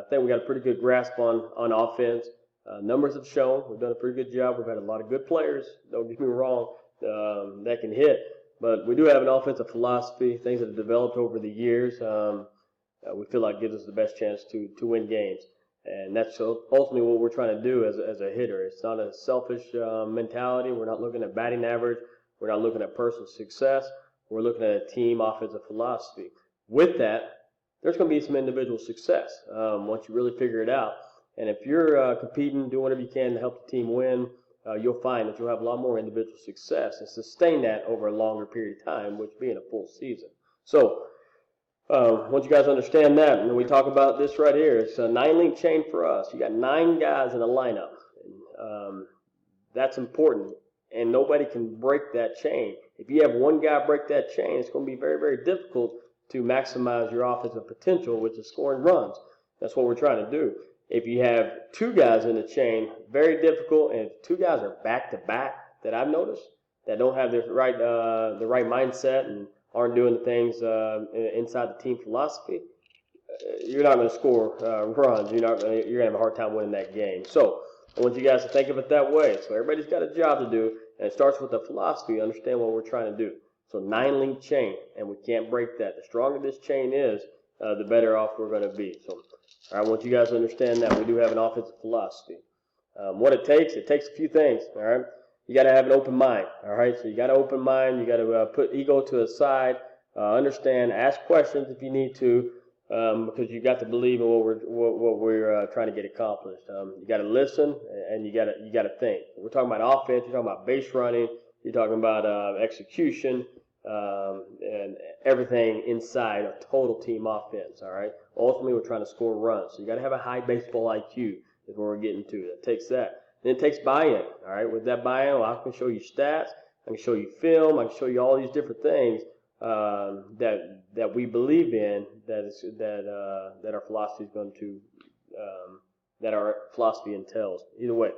think we got a pretty good grasp on offense. Numbers have shown we've done a pretty good job. We've had a lot of good players. Don't get me wrong, that can hit. But we do have an offensive philosophy, things that have developed over the years. We feel like gives us the best chance to win games. And that's ultimately what we're trying to do as a hitter. It's not a selfish mentality. We're not looking at batting average. We're not looking at personal success. We're looking at a team offensive philosophy. With that, there's going to be some individual success once you really figure it out. And if you're competing, doing whatever you can to help the team win, you'll find that you'll have a lot more individual success and sustain that over a longer period of time, which being a full season. So once you guys understand that, and we talk about this right here, it's a 9-link chain for us. You got 9 guys in a lineup. That's important, and nobody can break that chain. If you have one guy break that chain, it's going to be very, very difficult to maximize your offensive potential, which is scoring runs. That's what we're trying to do. If you have 2 guys in the chain, very difficult, and if 2 guys are back-to-back that I've noticed that don't have the right mindset and aren't doing the things inside the team philosophy, you're not going to score runs. You're going to have a hard time winning that game. So I want you guys to think of it that way. So everybody's got a job to do, and it starts with the philosophy. Understand what we're trying to do. So 9-link chain, and we can't break that. The stronger this chain is, the better off we're going to be. So I want you guys to understand that we do have an offensive philosophy. What it takes a few things. All right. You got to have an open mind, all right? So you got an open mind. You got to put ego to the side, understand, ask questions if you need to, because you got to believe in what we're trying to get accomplished. You got to listen, and you got to think. We're talking about offense. You're talking about base running. You're talking about execution, and everything inside a total team offense, all right? Ultimately, we're trying to score runs. So you got to have a high baseball IQ is what we're getting to. That takes that. Then it takes buy-in, all right? With that buy-in, well, I can show you stats, I can show you film, I can show you all these different things that we believe in, that our philosophy is going to, that our philosophy entails. Either way,